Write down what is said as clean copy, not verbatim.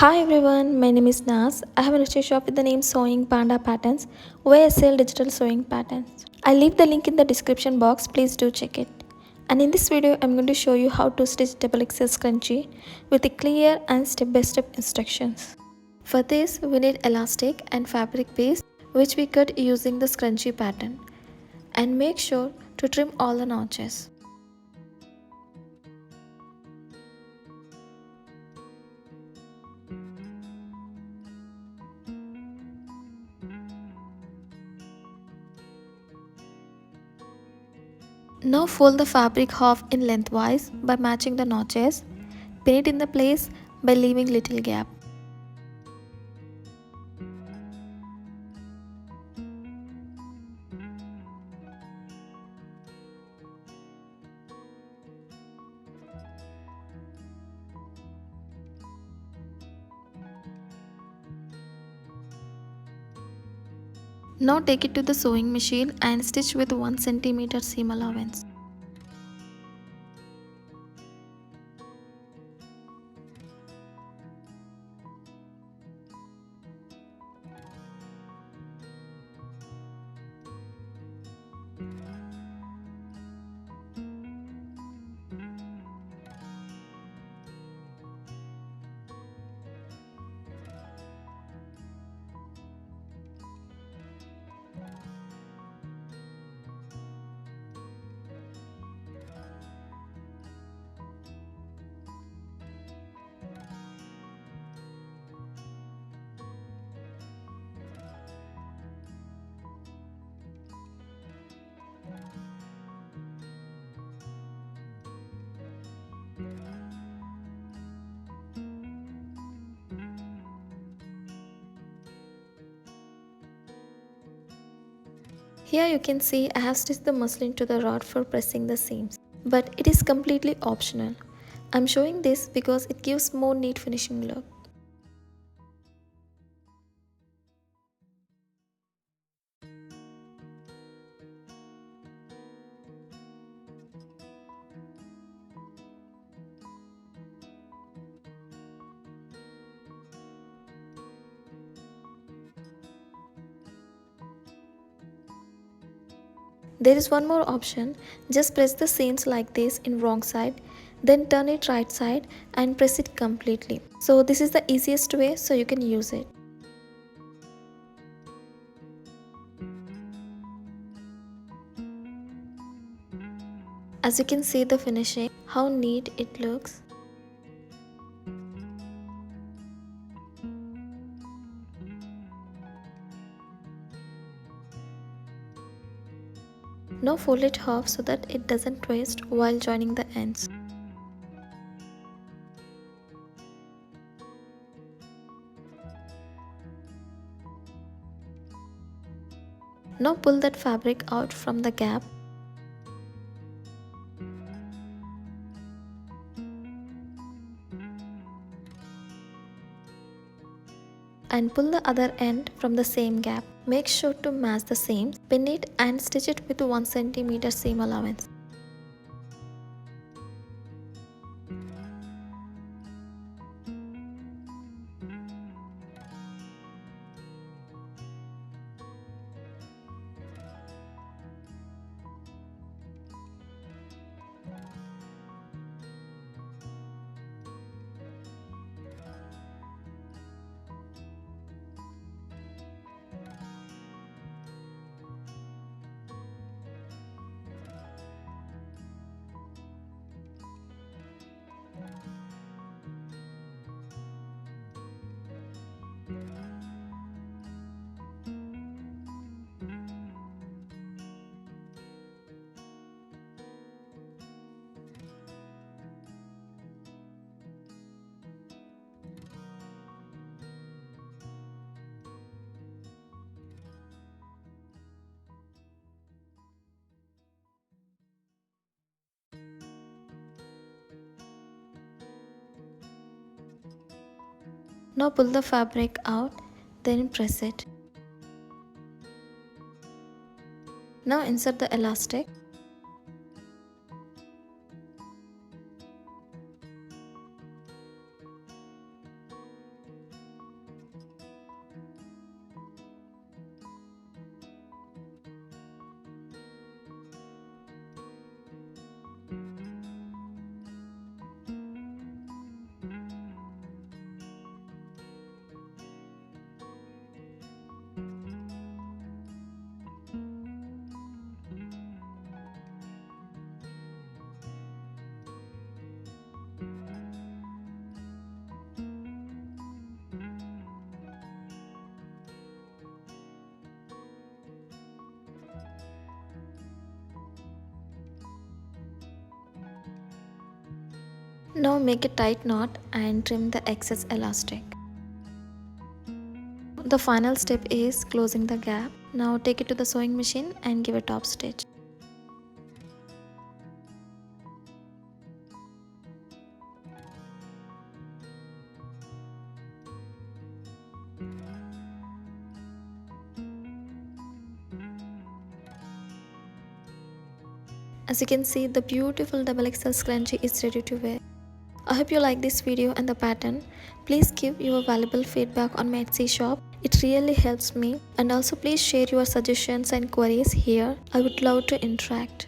Hi everyone, my name is Nas. I have a niche shop with the name Sewing Panda Patterns where I sell digital sewing patterns. I leave the link in the description box, please do check it. And in this video, I'm going to show you how to stitch XXL scrunchie with a clear and step-by-step instructions. For this, we need elastic and fabric piece which we cut using the scrunchie pattern. And make sure to trim all the notches. Now fold the fabric half in lengthwise by matching the notches. Pin it in the place by leaving little gap. Now take it to the sewing machine and stitch with 1 cm seam allowance. Here you can see I have stitched the muslin to the rod for pressing the seams, but it is completely optional. I'm showing this because it gives more neat finishing look. There is one more option, just press the seams like this in wrong side, then turn it right side and press it completely. So this is the easiest way, so you can use it. As you can see the finishing, how neat it looks. Now fold it half so that it doesn't twist while joining the ends. Now pull that fabric out from the gap. And pull the other end from the same gap. Make sure to match the seams, pin it and stitch it with 1 cm seam allowance. Now pull the fabric out, then press it. Now insert the elastic. Now make a tight knot and trim the excess elastic. The final step is closing the gap. Now take it to the sewing machine and give a top stitch. As you can see, the beautiful XXL scrunchie is ready to wear. I hope you like this video and the pattern. Please give your valuable feedback on my Etsy shop. It really helps me, and also please share your suggestions and queries here. I would love to interact.